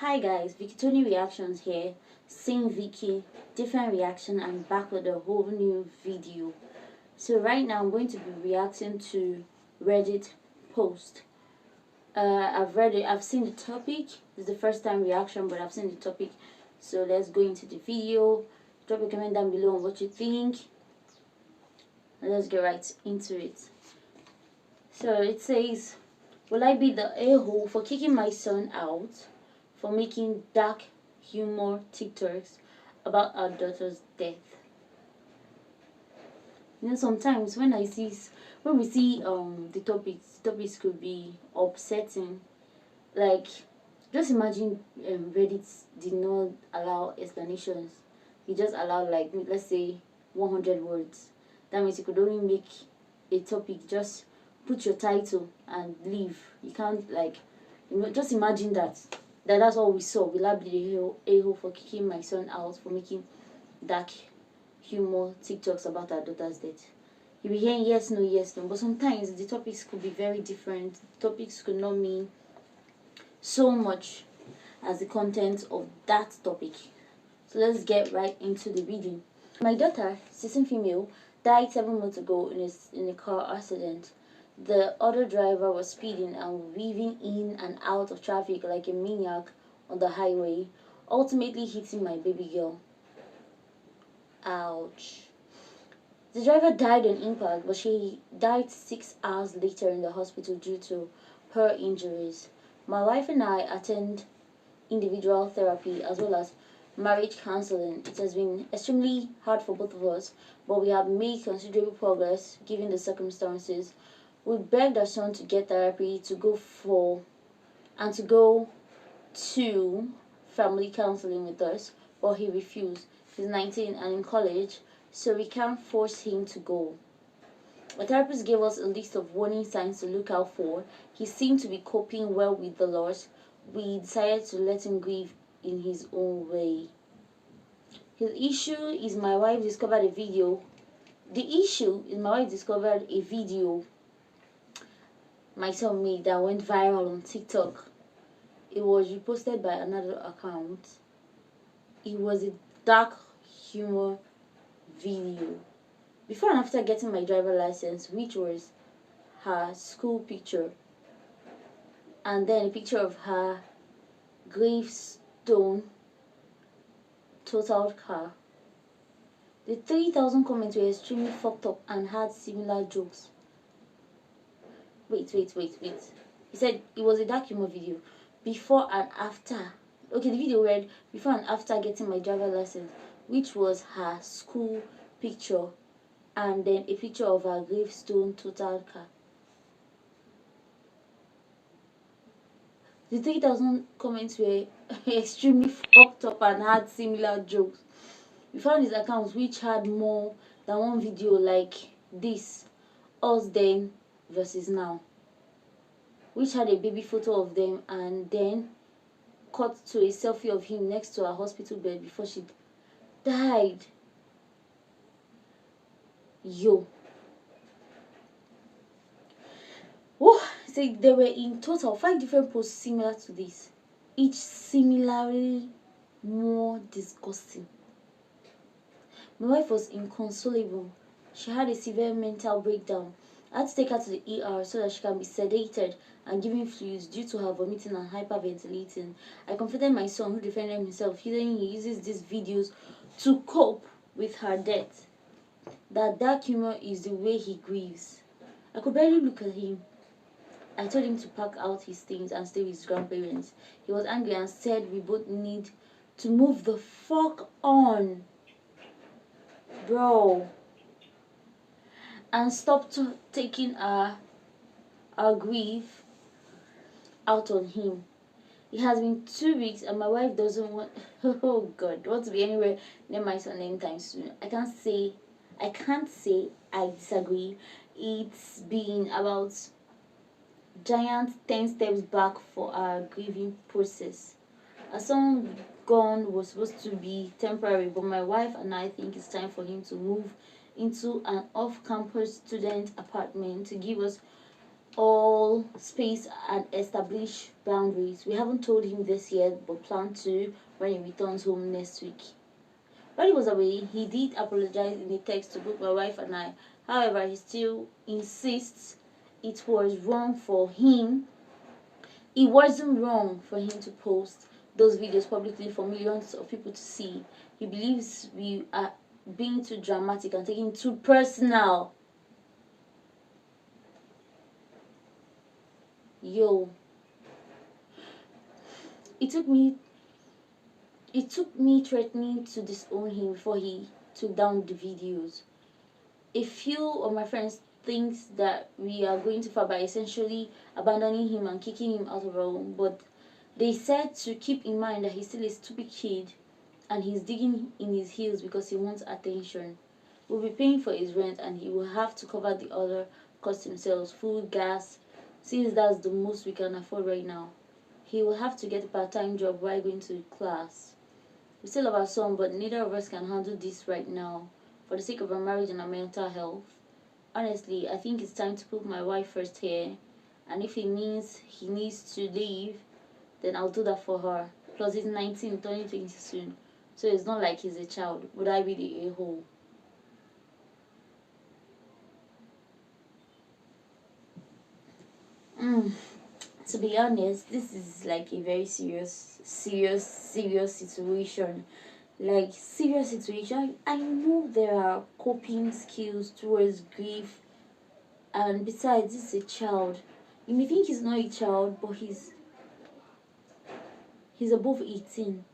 Hi guys, Vicky Tony Reactions here. Same Vicky, different reaction. I'm back with a whole new video. So right now I'm going to be reacting to Reddit post. I've read it, I've seen the topic. This is the first time reaction, but I've seen the topic. So let's go into the video. Drop a comment down below on what you think. Let's get right into it. So it says, will I be the a-hole for kicking my son out for making dark humor TikToks about our daughter's death? You know, sometimes when we see the topics could be upsetting. Like, just imagine Reddit did not allow explanations. He just allowed, like, let's say 100 words. That means you could only make a topic, just put your title and leave. You can't, like, just imagine that's all we saw. Will I be the a-hole for kicking my son out for making dark humor TikToks about our daughter's death? You'll be hearing yes, no, but sometimes the topics could be very different. Topics could not mean so much as the content of that topic. So let's get right into the reading. My daughter, citizen female, died 7 months ago in a car accident. The other driver was speeding and weaving in and out of traffic like a maniac on the highway, ultimately hitting my baby girl. Ouch. The driver died on impact, but she died 6 hours later in the hospital due to her injuries. My wife and I attend individual therapy as well as marriage counseling. It has been extremely hard for both of us, but we have made considerable progress given the circumstances. We begged our son to get therapy, to go to family counseling with us, but he refused. He's 19 and in college, so we can't force him to go. A therapist gave us a list of warning signs to look out for. He seemed to be coping well with the loss. We decided to let him grieve in his own way. The issue is my wife discovered a video my son made that went viral on TikTok. It was reposted by another account. It was a dark humor video. Before and after getting my driver license, which was her school picture, and then a picture of her gravestone totaled car. The 3,000 comments were extremely fucked up and had similar jokes. Wait. He said it was a dark humor video. Before and after. Okay, the video read, before and after getting my driver license, which was her school picture, and then a picture of her gravestone totaled car. The 3,000 comments were extremely fucked up and had similar jokes. We found his accounts which had more than one video like this, us then versus now, which had a baby photo of them and then cut to a selfie of him next to her hospital bed before she died. Yo. Oh, so there were in total 5 different posts similar to this, each similarly more disgusting. My wife was inconsolable. She had a severe mental breakdown. I had to take her to the ER so that she can be sedated and given fluids due to her vomiting and hyperventilating. I confronted my son, who defended himself, saying he uses these videos to cope with her death. That dark humor is the way he grieves. I could barely look at him. I told him to pack out his things and stay with his grandparents. He was angry and said we both need to move the fuck on, bro, and stop taking our grief out on him. It has been 2 weeks and my wife doesn't want oh god, want to be anywhere near my son anytime soon. I can't say I disagree. It's been about giant 10 steps back for our grieving process. Our son gone was supposed to be temporary, but my wife and I think it's time for him to move into an off-campus student apartment to give us all space and establish boundaries. We haven't told him this yet, but plan to when he returns home next week. While he was away, he did apologize in a text to both my wife and I. However, he still insists it was wrong for him. It wasn't wrong for him to post those videos publicly for millions of people to see. He believes we are being too dramatic and taking too personal. Yo, it took me threatening to disown him before he took down the videos. A few of my friends thinks that we are going too far by essentially abandoning him and kicking him out of our home, but they said to keep in mind that he's still a stupid kid and he's digging in his heels because he wants attention. We'll be paying for his rent and he will have to cover the other costs himself, food, gas, since that's the most we can afford right now. He will have to get a part-time job while going to class. We still love our son, but neither of us can handle this right now for the sake of our marriage and our mental health. Honestly, I think it's time to put my wife first here, and if it means he needs to leave, then I'll do that for her. Plus, he's 19, turning 20 soon, so it's not like he's a child. Would I be the a-hole? To be honest, this is like a very serious situation. Like, serious situation. I know there are coping skills towards grief, and besides, this is a child. You may think he's not a child, but he's above 18.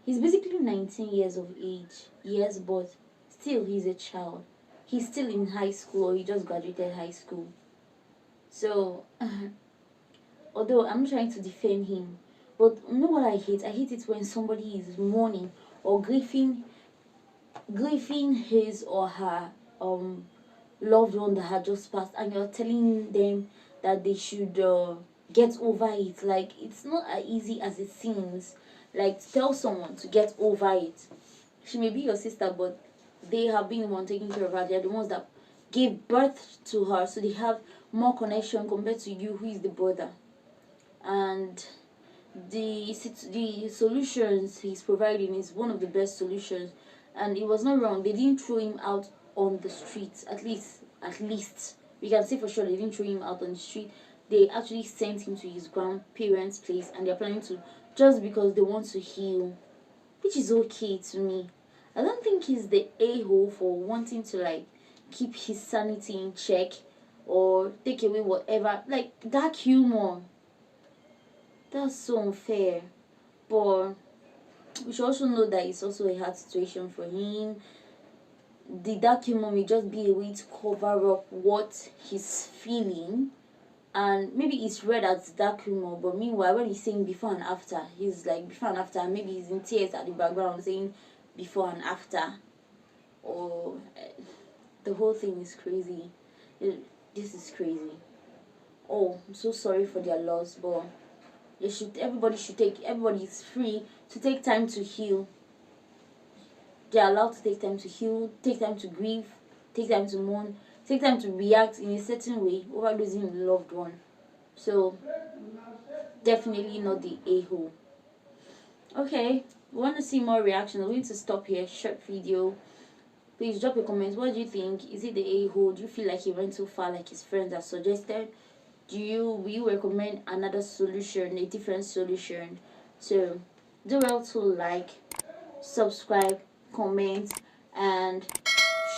He's basically 19 years of age. Yes, but still he's a child. He's still in high school, or he just graduated high school. So although I'm not trying to defend him, but you know what I hate? I hate it when somebody is mourning or grieving his or her um loved one that had just passed, and you're telling them that they should get over it. Like, it's not as easy as it seems. Like, to tell someone to get over it. She may be your sister, but they have been the one taking care of her. They're the ones that gave birth to her, so they have more connection compared to you, who is the brother. And the solutions he's providing is one of the best solutions, and it was not wrong. They didn't throw him out on the streets. At least we can say for sure they didn't throw him out on the street. They actually sent him to his grandparents' place, and they're planning to, just because they want to heal, which is okay to me. I don't think he's the a-hole for wanting to, like, keep his sanity in check or take away whatever. Like, dark humor, that's so unfair. But we should also know that it's also a hard situation for him. The dark humor may just be a way to cover up what he's feeling, and maybe it's read as dark humor, but meanwhile when he's saying before and after, he's like before and after, and maybe he's in tears at the background saying before and after. Or the whole thing is crazy. This is crazy. Oh, I'm so sorry for their loss, but everybody is free to take time to heal. They're allowed to take time to heal, take time to grieve, take time to mourn, take time to react in a certain way over losing a loved one. So definitely not the a-hole. Okay, we want to see more reactions. I'm going to stop here. Short video. Please drop a comment. What do you think? Is it the a-hole? Do you feel like he went too far, like his friends have suggested? Will you recommend another solution, a different solution? So do well to like, subscribe, comment, and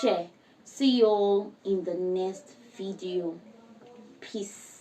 share. See you all in the next video. Peace.